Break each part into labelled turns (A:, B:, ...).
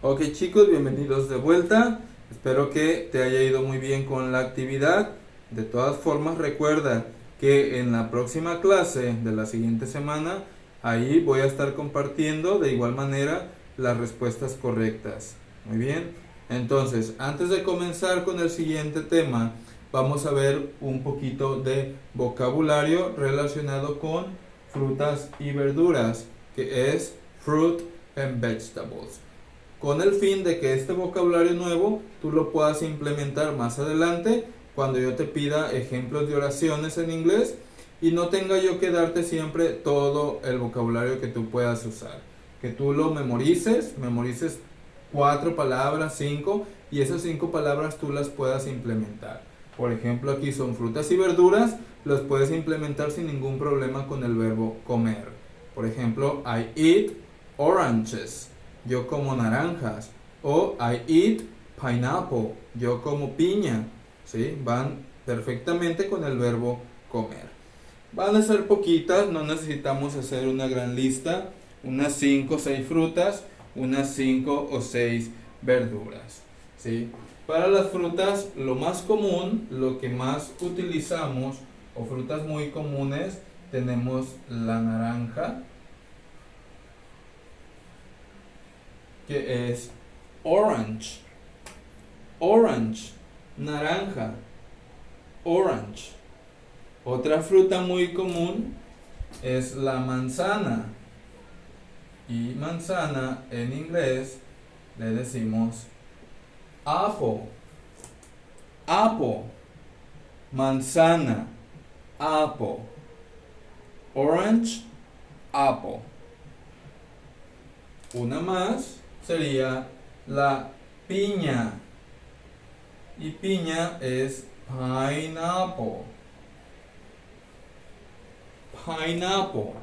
A: Ok chicos, bienvenidos de vuelta. Espero que te haya ido muy bien con la actividad. De todas formas, recuerda que en la próxima clase de la siguiente semana, ahí voy a estar compartiendo de igual manera las respuestas correctas. Muy bien. Entonces, antes de comenzar con el siguiente tema, vamos a ver un poquito de vocabulario relacionado con frutas y verduras, que es fruit and vegetables, con el fin de que este vocabulario nuevo tú lo puedas implementar más adelante cuando yo te pida ejemplos de oraciones en inglés y no tenga yo que darte siempre todo el vocabulario que tú puedas usar. Que tú lo memorices 4 palabras, 5, y esas 5 palabras tú las puedas implementar. Por ejemplo, aquí son frutas y verduras, las puedes implementar sin ningún problema con el verbo comer. Por ejemplo, I eat oranges, yo como naranjas, o I eat pineapple, yo como piña, ¿sí? Van perfectamente con el verbo comer. Van a ser poquitas, no necesitamos hacer una gran lista, unas 5 o 6 frutas, unas 5 o 6 verduras, ¿sí? Para las frutas, lo más común, lo que más utilizamos, o frutas muy comunes, tenemos la naranja, que es orange, orange, naranja, orange. Otra fruta muy común es la manzana, y manzana en inglés le decimos apple, apple, manzana, apple, orange, apple. Una más sería la piña, y piña es pineapple, pineapple,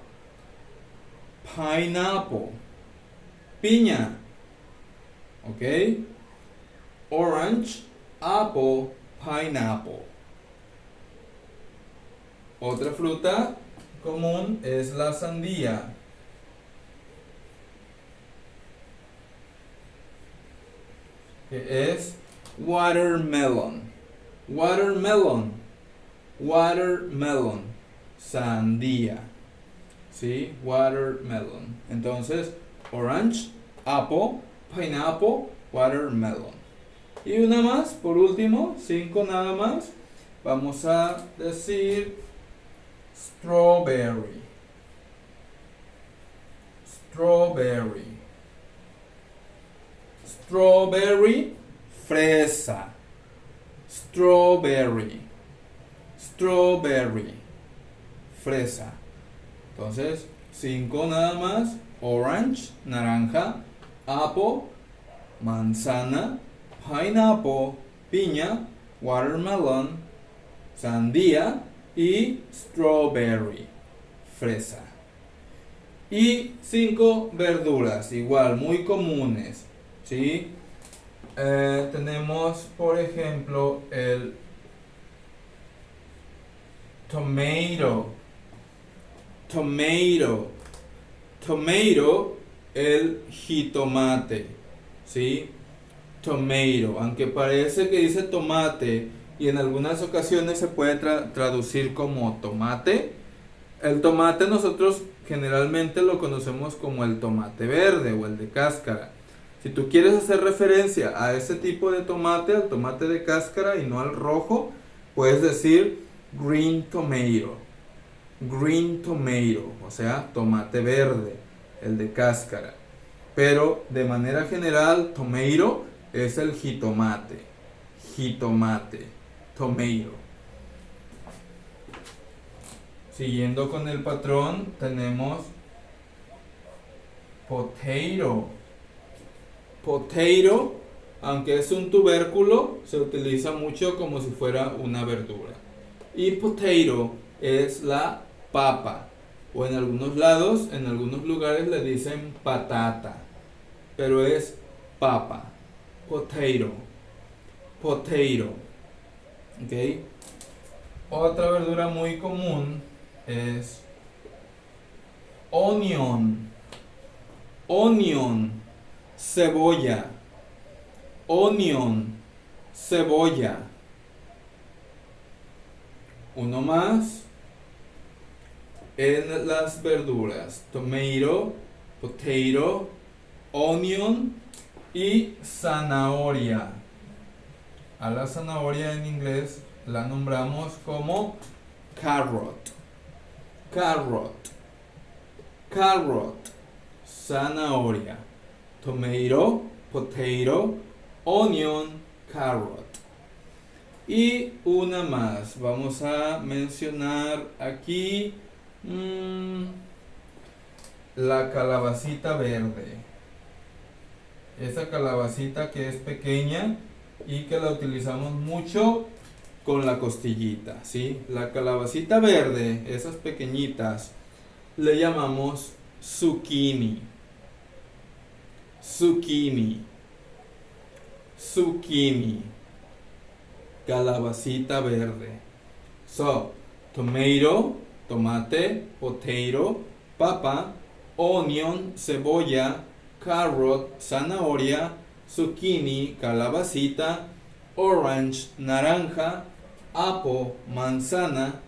A: pineapple, piña, ¿ok? Orange, apple, pineapple. Otra fruta común es la sandía, que es watermelon, watermelon, watermelon, sandía, ¿sí? Watermelon. Entonces, orange, apple, pineapple, watermelon. Y una más, por último, 5 nada más. Vamos a decir strawberry, strawberry, strawberry, fresa, strawberry, strawberry, fresa. Entonces, 5 nada más: orange, naranja, apple, manzana, pineapple, piña, watermelon, sandía y strawberry, fresa. Y 5 verduras, igual, muy comunes, ¿sí? Tenemos, por ejemplo, el tomato, tomato, tomato, el jitomate, ¿sí? Tomato, aunque parece que dice tomate y en algunas ocasiones se puede traducir como tomate, el tomate nosotros generalmente lo conocemos como el tomate verde o el de cáscara. Si tú quieres hacer referencia a ese tipo de tomate, al tomate de cáscara y no al rojo, puedes decir green tomato, o sea, tomate verde, el de cáscara. Pero de manera general, tomato es el jitomate, jitomate, tomato. Siguiendo con el patrón, tenemos potato. Potato, aunque es un tubérculo, se utiliza mucho como si fuera una verdura. Y potato es la papa, o en algunos lados, en algunos lugares le dicen patata, pero es papa. Potato, potato, ¿ok? Otra verdura muy común es onion, onion, cebolla. Onion, cebolla. Uno más. En las verduras, tomato, potato, onion y zanahoria. A la zanahoria en inglés la nombramos como carrot. Carrot. Carrot. Zanahoria. Tomato, potato, onion, carrot. Y una más. Vamos a mencionar aquí la calabacita verde. Esa calabacita que es pequeña y que la utilizamos mucho con la costillita, ¿sí? La calabacita verde, esas pequeñitas, le llamamos zucchini. Zucchini. Zucchini. Calabacita verde. So, tomato, tomate, potato, papa, onion, cebolla, carrot, zanahoria, zucchini, calabacita, orange, naranja, apple, manzana,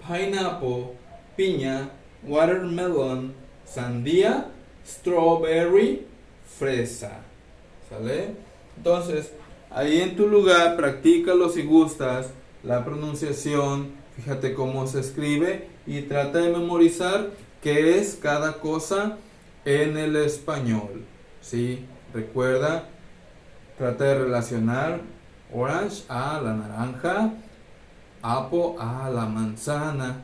A: pineapple, piña, watermelon, sandía, strawberry, fresa. ¿Sale? Entonces, ahí en tu lugar, practícalo si gustas, la pronunciación, fíjate cómo se escribe y trata de memorizar qué es cada cosa en el español. ¿Sí? Recuerda, trata de relacionar orange a la naranja, apple a la manzana,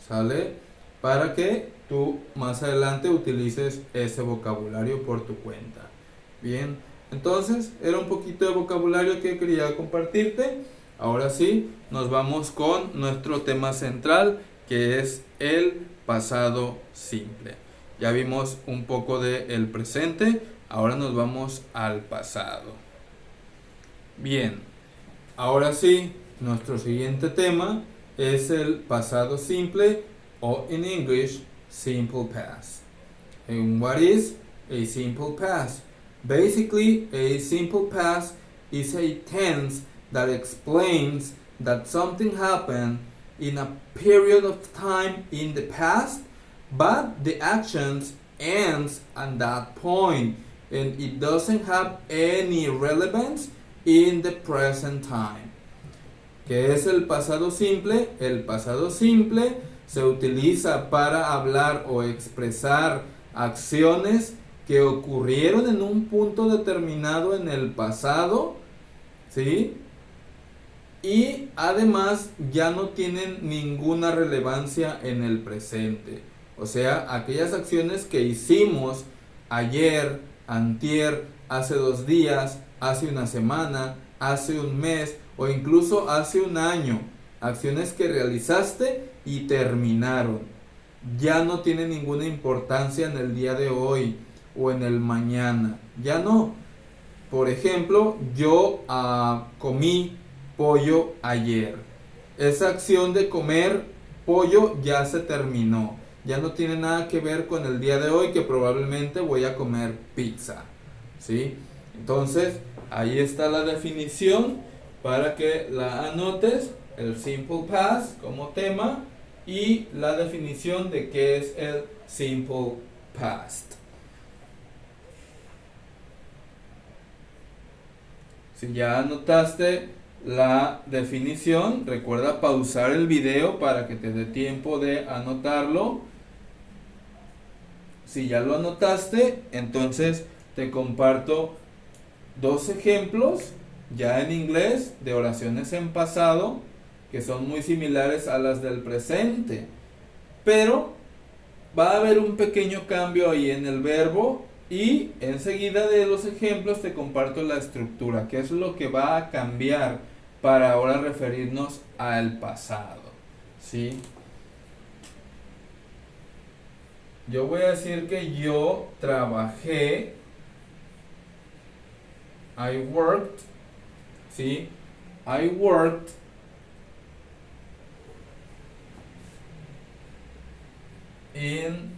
A: ¿sale? Para que tú más adelante utilices ese vocabulario por tu cuenta. Bien, entonces era un poquito de vocabulario que quería compartirte. Ahora sí, nos vamos con nuestro tema central, que es el pasado simple. Ya vimos un poco del presente, ahora nos vamos al pasado. Bien, ahora sí, nuestro siguiente tema es el pasado simple, o in English, simple past. And what is a simple past? Basically, a simple past is a tense that explains that something happened in a period of time in the past, but the actions ends at that point and it doesn't have any relevance in the present time. ¿Qué es el pasado simple? El pasado simple se utiliza para hablar o expresar acciones que ocurrieron en un punto determinado en el pasado, ¿sí? Y además ya no tienen ninguna relevancia en el presente. O sea, aquellas acciones que hicimos ayer, antier, hace 2 días, hace una semana, hace un mes o incluso hace un año. Acciones que realizaste y terminaron. Ya no tienen ninguna importancia en el día de hoy o en el mañana. Ya no. Por ejemplo, yo comí pollo ayer. Esa acción de comer pollo ya se terminó. Ya no tiene nada que ver con el día de hoy, que probablemente voy a comer pizza. ¿Sí? Entonces, ahí está la definición para que la anotes. El simple past como tema y la definición de qué es el simple past. Si ya anotaste la definición, recuerda pausar el video para que te dé tiempo de anotarlo. Si ya lo anotaste, entonces te comparto 2 ejemplos ya en inglés de oraciones en pasado que son muy similares a las del presente, pero va a haber un pequeño cambio ahí en el verbo y enseguida de los ejemplos te comparto la estructura, que es lo que va a cambiar para ahora referirnos al pasado, ¿sí? Yo voy a decir que yo trabajé, I worked, ¿sí? I worked in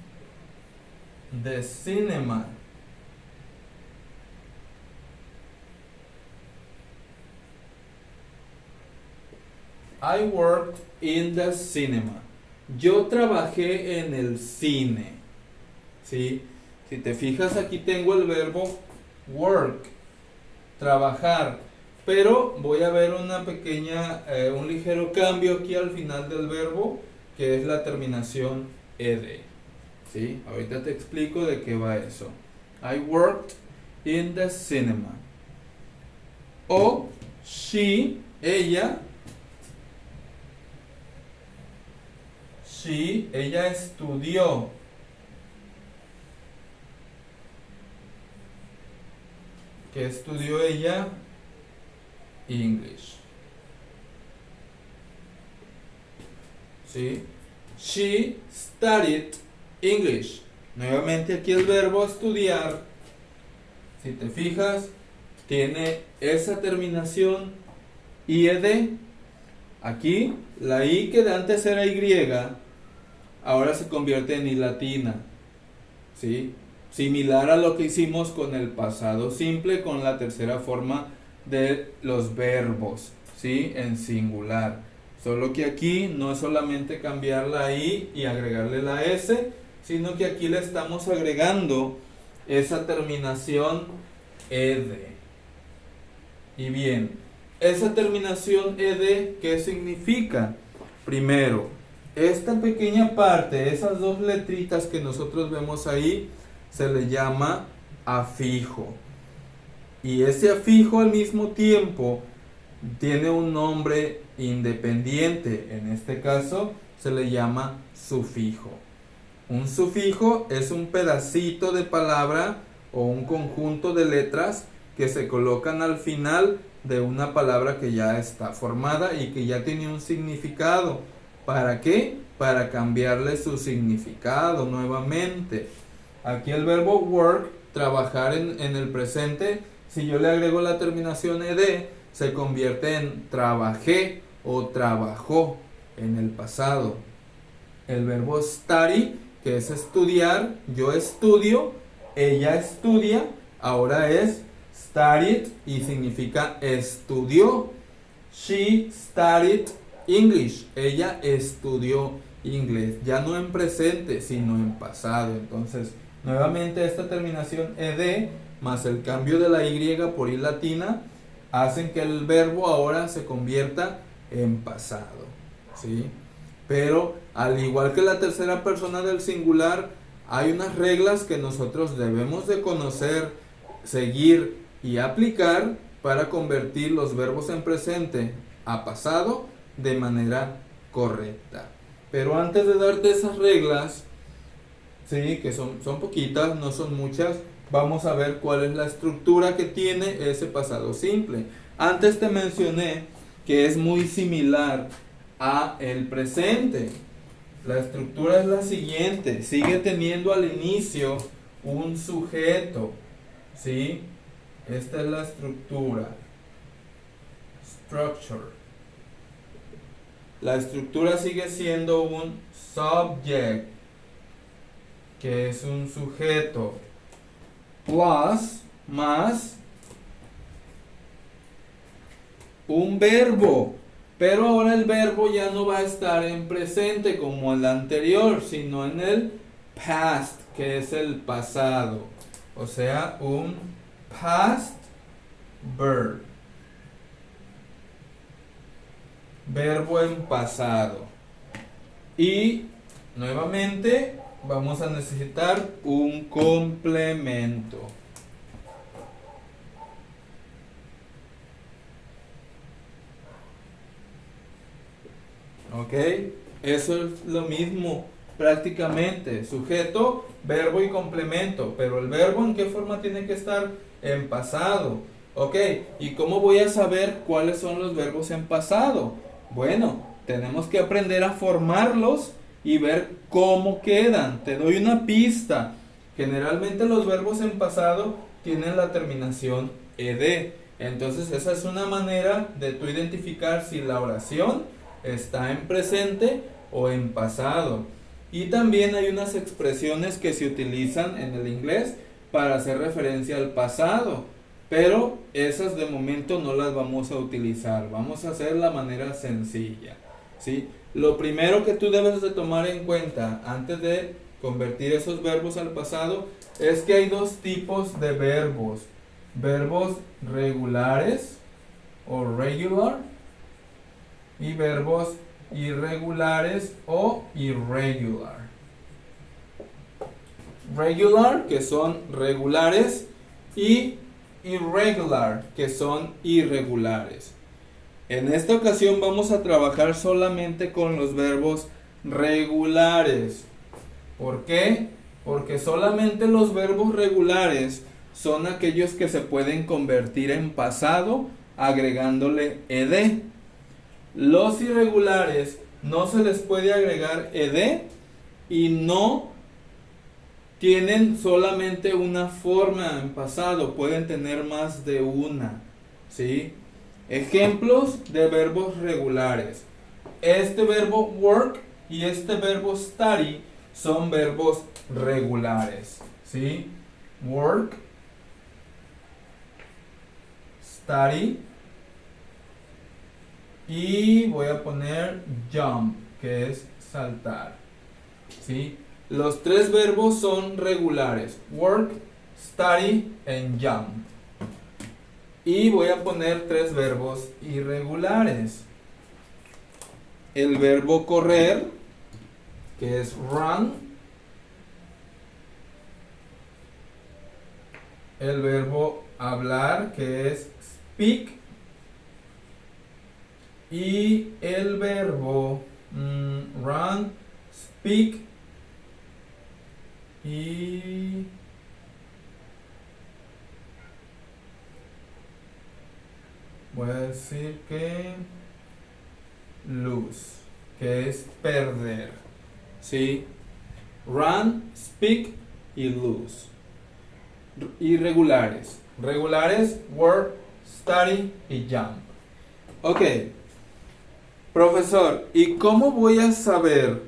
A: the cinema. I worked in the cinema. Yo trabajé en el cine. ¿Sí? Si te fijas, aquí tengo el verbo work, trabajar. Pero voy a ver un ligero cambio aquí al final del verbo, que es la terminación ed. ¿Sí? Ahorita te explico de qué va eso. I worked in the cinema. O ella estudió. ¿Qué estudió ella? English. ¿Sí? She studied English. Nuevamente aquí el verbo estudiar, si te fijas, tiene esa terminación IED. Aquí la I que de antes era Y, ahora se convierte en I latina. ¿Sí? Similar a lo que hicimos con el pasado simple, con la tercera forma de los verbos, ¿sí? En singular. Solo que aquí no es solamente cambiar la I y agregarle la S, sino que aquí le estamos agregando esa terminación ed. Y bien, esa terminación ed, ¿qué significa? Primero, esta pequeña parte, esas dos letritas que nosotros vemos ahí, se le llama afijo. Y ese afijo al mismo tiempo tiene un nombre independiente. En este caso se le llama sufijo. Un sufijo es un pedacito de palabra o un conjunto de letras que se colocan al final de una palabra que ya está formada y que ya tiene un significado. ¿Para qué? Para cambiarle su significado nuevamente. Aquí el verbo work, trabajar en el presente, si yo le agrego la terminación ed, se convierte en trabajé o trabajó en el pasado. El verbo study, que es estudiar, yo estudio, ella estudia, ahora es studied y significa estudió. She studied English, ella estudió inglés, ya no en presente, sino en pasado. Entonces, nuevamente esta terminación ed más el cambio de la Y por I latina hacen que el verbo ahora se convierta en pasado, ¿sí? Pero al igual que la tercera persona del singular, hay unas reglas que nosotros debemos de conocer, seguir y aplicar para convertir los verbos en presente a pasado de manera correcta. Pero antes de darte esas reglas, sí, que son poquitas, no son muchas, vamos a ver cuál es la estructura que tiene ese pasado simple. Antes te mencioné que es muy similar a el presente. La estructura es la siguiente, sigue teniendo al inicio un sujeto, ¿sí? Esta es la estructura. Structure. La estructura sigue siendo un subject, que es un sujeto, plus, más un verbo. Pero ahora el verbo ya no va a estar en presente como el anterior, sino en el past, que es el pasado. O sea, un past verb. Verbo en pasado. Y nuevamente vamos a necesitar un complemento. ¿Ok? Eso es lo mismo prácticamente. Sujeto, verbo y complemento. Pero el verbo, ¿en qué forma tiene que estar? En pasado. ¿Ok? ¿Y cómo voy a saber cuáles son los verbos en pasado? Bueno, tenemos que aprender a formarlos y ver cómo quedan. Te doy una pista. Generalmente los verbos en pasado tienen la terminación ed. Entonces esa es una manera de tú identificar si la oración está en presente o en pasado. Y también hay unas expresiones que se utilizan en el inglés para hacer referencia al pasado. pero esas de momento no las vamos a utilizar. Vamos a hacer la manera sencilla, ¿sí? Lo primero que tú debes de tomar en cuenta antes de convertir esos verbos al pasado es que hay dos tipos de verbos. Verbos regulares o regular y verbos irregulares o irregular. Regular, que son regulares, y irregular, que son irregulares. En esta ocasión vamos a trabajar solamente con los verbos regulares. ¿Por qué? Porque solamente los verbos regulares son aquellos que se pueden convertir en pasado agregándole ed. Los irregulares no se les puede agregar ed y no tienen solamente una forma en pasado, pueden tener más de una, ¿sí? Ejemplos de verbos regulares. Este verbo work y este verbo study son verbos regulares, ¿sí? Work, study, y voy a poner jump, que es saltar, ¿sí? Los tres verbos son regulares: work, study and jump. Y voy a poner tres verbos irregulares. El verbo correr, que es run. El verbo hablar, que es speak. Y el verbo run, speak y voy a decir que lose, que es perder, ¿sí? Run, speak y lose. Irregulares. Regulares, work, study y jump. Ok. Profesor, ¿y cómo voy a saber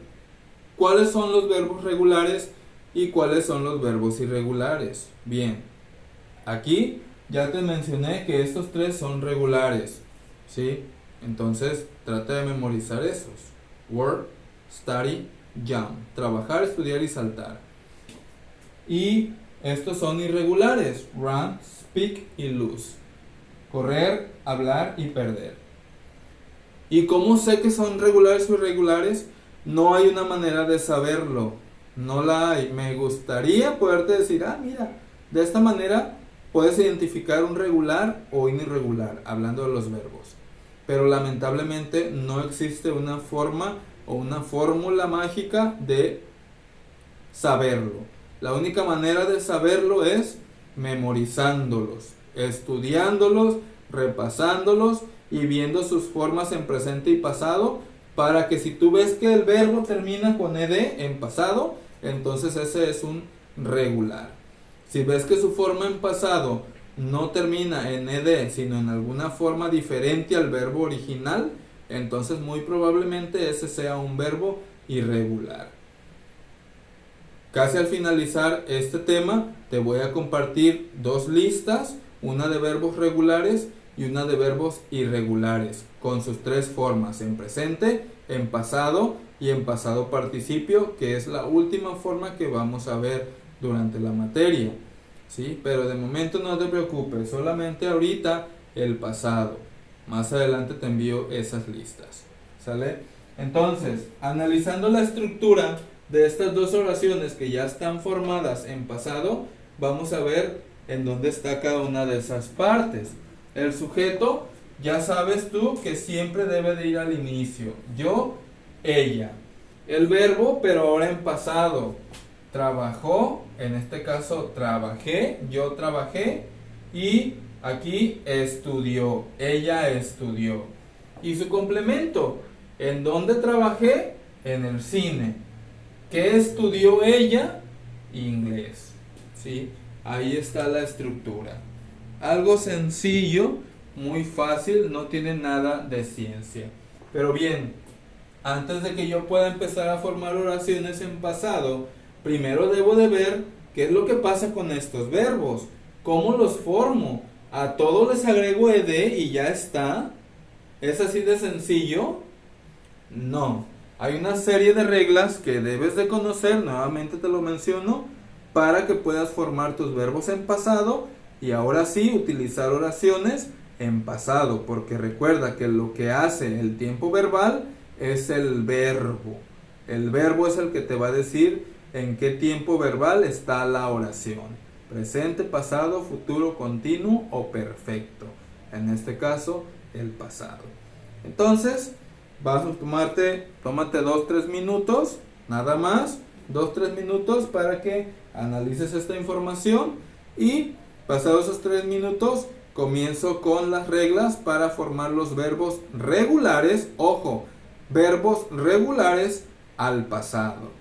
A: cuáles son los verbos regulares y cuáles son los verbos irregulares? Bien, aquí ya te mencioné que estos tres son regulares, ¿sí? Entonces, trata de memorizar esos. Work, study, jump. Trabajar, estudiar y saltar. Y estos son irregulares. Run, speak y lose. Correr, hablar y perder. ¿Y cómo sé que son regulares o irregulares? No hay una manera de saberlo. No la hay. Me gustaría poderte decir, mira, de esta manera puedes identificar un regular o un irregular, hablando de los verbos. Pero lamentablemente no existe una forma o una fórmula mágica de saberlo. La única manera de saberlo es memorizándolos, estudiándolos, repasándolos y viendo sus formas en presente y pasado, para que si tú ves que el verbo termina con ed en pasado, entonces ese es un regular. Si ves que su forma en pasado no termina en ed, sino en alguna forma diferente al verbo original, entonces muy probablemente ese sea un verbo irregular. Casi al finalizar este tema, te voy a compartir dos listas, una de verbos regulares y una de verbos irregulares, con sus tres formas: en presente, en pasado y en pasado participio, que es la última forma que vamos a ver durante la materia, ¿sí? Pero de momento no te preocupes, solamente ahorita el pasado. Más adelante te envío esas listas, ¿sale? Entonces, analizando la estructura de estas dos oraciones que ya están formadas en pasado, vamos a ver en dónde está cada una de esas partes. El sujeto, ya sabes tú que siempre debe de ir al inicio. Yo, ella. El verbo, pero ahora en pasado. Trabajó, en este caso trabajé, yo trabajé. Y aquí estudió, ella estudió. Y su complemento, ¿en dónde trabajé? En el cine. ¿Qué estudió ella? Inglés, ¿sí? Ahí está la estructura. Algo sencillo, muy fácil, no tiene nada de ciencia. Pero bien, antes de que yo pueda empezar a formar oraciones en pasado, primero debo de ver qué es lo que pasa con estos verbos, cómo los formo, a todo les agrego ed y ya está. ¿Es así de sencillo? No. Hay una serie de reglas que debes de conocer, nuevamente te lo menciono, para que puedas formar tus verbos en pasado y ahora sí utilizar oraciones en pasado, porque recuerda que lo que hace el tiempo verbal es el verbo. El verbo es el que te va a decir en qué tiempo verbal está la oración. Presente, pasado, futuro, continuo o perfecto. En este caso, el pasado. Entonces, vas a tómate 2-3 minutos, nada más, 2-3 minutos para que analices esta información y pasados esos 3 minutos comienzo con las reglas para formar los verbos regulares, ojo, verbos regulares al pasado.